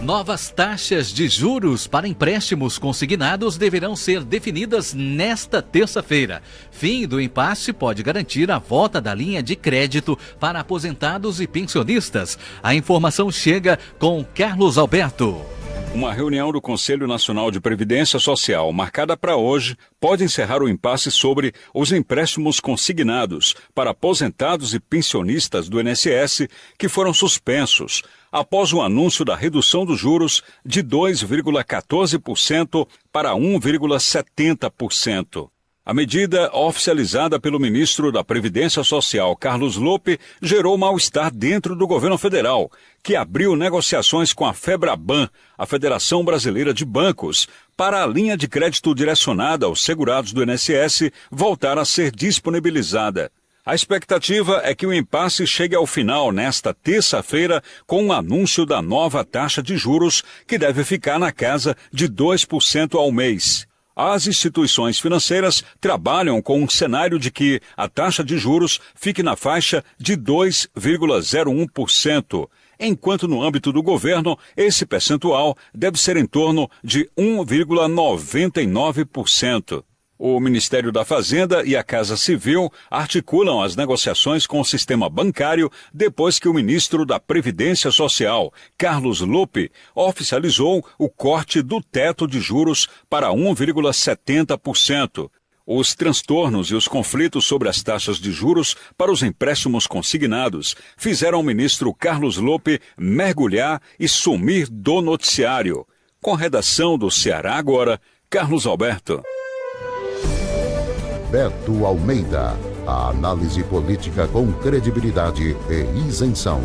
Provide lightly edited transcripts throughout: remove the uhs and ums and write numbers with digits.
Novas taxas de juros para empréstimos consignados deverão ser definidas nesta terça-feira. Fim do impasse pode garantir a volta da linha de crédito para aposentados e pensionistas. A informação chega com Carlos Alberto. Uma reunião do Conselho Nacional de Previdência Social, marcada para hoje, pode encerrar o impasse sobre os empréstimos consignados para aposentados e pensionistas do INSS que foram suspensos após o anúncio da redução dos juros de 2,14% para 1,70%. A medida, oficializada pelo ministro da Previdência Social, Carlos Lupe, gerou mal-estar dentro do governo federal, que abriu negociações com a FEBRABAN, a Federação Brasileira de Bancos, para a linha de crédito direcionada aos segurados do INSS voltar a ser disponibilizada. A expectativa é que o impasse chegue ao final nesta terça-feira com o anúncio da nova taxa de juros, que deve ficar na casa de 2% ao mês. As instituições financeiras trabalham com um cenário de que a taxa de juros fique na faixa de 2,01%, enquanto no âmbito do governo esse percentual deve ser em torno de 1,99%. O Ministério da Fazenda e a Casa Civil articulam as negociações com o sistema bancário depois que o ministro da Previdência Social, Carlos Lupe, oficializou o corte do teto de juros para 1,70%. Os transtornos e os conflitos sobre as taxas de juros para os empréstimos consignados fizeram o ministro Carlos Lupe mergulhar e sumir do noticiário. Com redação do Ceará Agora, Carlos Alberto. Beto Almeida, a análise política com credibilidade e isenção.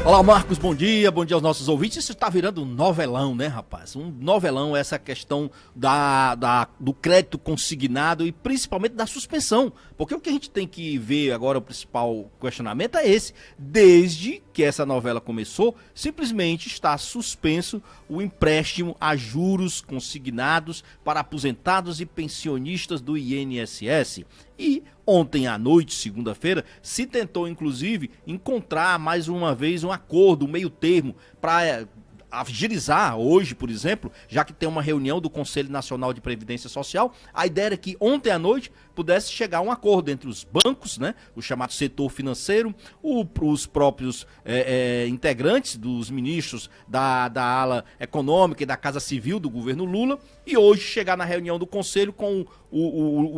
Olá, Marcos, bom dia aos nossos ouvintes. Isso está virando um novelão, né, rapaz? Um novelão, essa questão do crédito consignado e principalmente da suspensão. Porque o que a gente tem que ver agora, o principal questionamento é esse. Desde que essa novela começou, simplesmente está suspenso o empréstimo a juros consignados para aposentados e pensionistas do INSS. E ontem à noite, segunda-feira, se tentou inclusive encontrar mais uma vez um acordo, um meio termo para agilizar hoje, por exemplo, já que tem uma reunião do Conselho Nacional de Previdência Social. A ideia era que ontem à noite pudesse chegar a um acordo entre os bancos, né, o chamado setor financeiro, os próprios integrantes dos ministros da ala econômica e da Casa Civil do governo Lula, e hoje chegar na reunião do Conselho com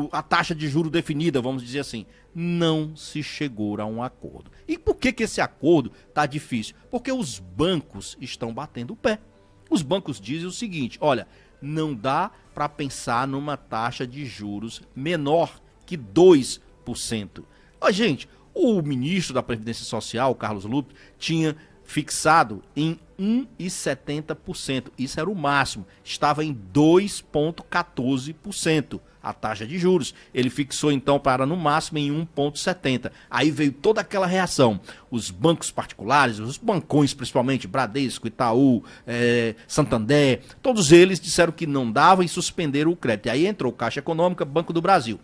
a taxa de juro definida, vamos dizer assim. Não se chegou a um acordo. E por que esse acordo está difícil? Porque os bancos estão batendo o pé. Os bancos dizem o seguinte: olha, não dá para pensar numa taxa de juros menor que 2%. Ó, gente, o ministro da Previdência Social, Carlos Lupe, tinha fixado em 1,70%. Isso era o máximo. Estava em 2,14%. A taxa de juros. Ele fixou então para no máximo em 1,70. Aí veio toda aquela reação. Os bancos particulares, os bancões principalmente, Bradesco, Itaú, Santander, todos eles disseram que não dava e suspenderam o crédito. E aí entrou Caixa Econômica, Banco do Brasil.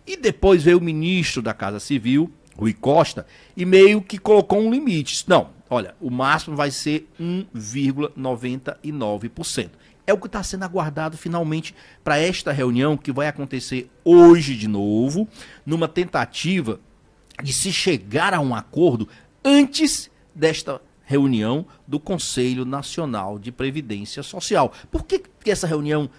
E depois veio o ministro da Casa Civil, Rui Costa, e meio que colocou um limite. Não, olha, o máximo vai ser 1,99%. É o que está sendo aguardado finalmente para esta reunião que vai acontecer hoje de novo, numa tentativa de se chegar a um acordo antes desta reunião do Conselho Nacional de Previdência Social. Por que essa reunião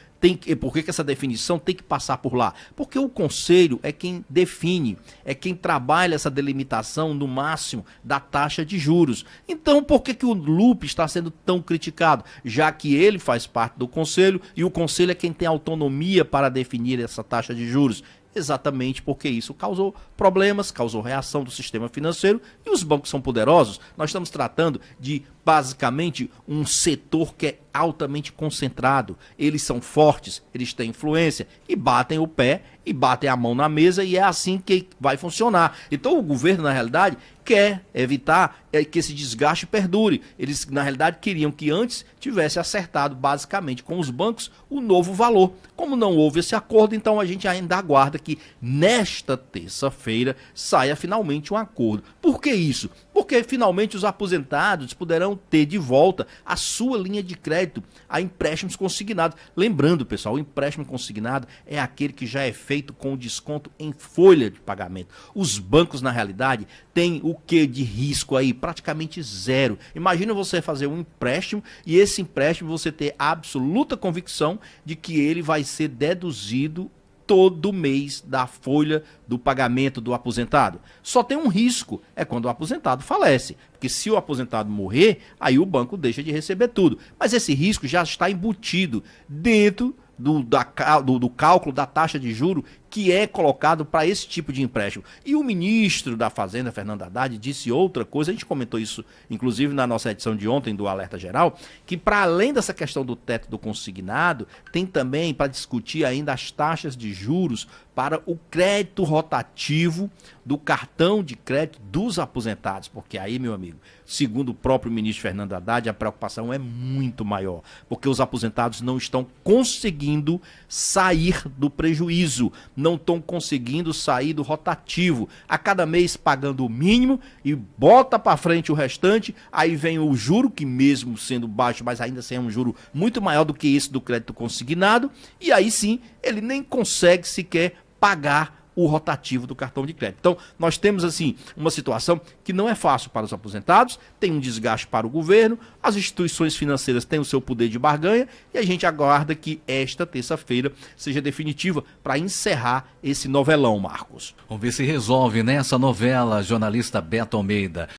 por que essa definição tem que passar por lá? Porque o Conselho é quem define, é quem trabalha essa delimitação no máximo da taxa de juros. Então, por que o Lupe está sendo tão criticado? Já que ele faz parte do Conselho e o Conselho é quem tem autonomia para definir essa taxa de juros. Exatamente porque isso causou problemas, causou reação do sistema financeiro e os bancos são poderosos. Nós estamos tratando de, basicamente, um setor que é altamente concentrado. Eles são fortes, eles têm influência e batem o pé e batem a mão na mesa e é assim que vai funcionar. Então o governo, na realidade, quer evitar que esse desgaste perdure. Eles, na realidade, queriam que antes tivesse acertado, basicamente, com os bancos, o novo valor. Como não houve esse acordo, então a gente ainda aguarda que nesta terça-feira saia finalmente um acordo. Por que isso? Porque finalmente os aposentados poderão ter de volta a sua linha de crédito a empréstimos consignados. Lembrando, pessoal, o empréstimo consignado é aquele que já é feito com desconto em folha de pagamento. Os bancos, na realidade, têm o que de risco aí? Praticamente zero. Imagina você fazer um empréstimo e esse empréstimo você ter absoluta convicção de que ele vai ser deduzido todo mês da folha do pagamento do aposentado. Só tem um risco, é quando o aposentado falece. Porque se o aposentado morrer, aí o banco deixa de receber tudo. Mas esse risco já está embutido dentro do cálculo da taxa de juro que é colocado para esse tipo de empréstimo. E o ministro da Fazenda, Fernando Haddad, disse outra coisa, a gente comentou isso, inclusive, na nossa edição de ontem do Alerta Geral, que para além dessa questão do teto do consignado, tem também para discutir ainda as taxas de juros para o crédito rotativo do cartão de crédito dos aposentados, porque aí, meu amigo, segundo o próprio ministro Fernando Haddad, a preocupação é muito maior, porque os aposentados não estão conseguindo sair do prejuízo, não estão conseguindo sair do rotativo, a cada mês pagando o mínimo e bota para frente o restante, aí vem o juro, que mesmo sendo baixo, mas ainda assim é um juro muito maior do que esse do crédito consignado, e aí sim, ele nem consegue sequer pagar o rotativo do cartão de crédito. Então, nós temos, assim, uma situação que não é fácil para os aposentados, tem um desgaste para o governo, as instituições financeiras têm o seu poder de barganha e a gente aguarda que esta terça-feira seja definitiva para encerrar esse novelão, Marcos. Vamos ver se resolve nessa novela, jornalista Beto Almeida.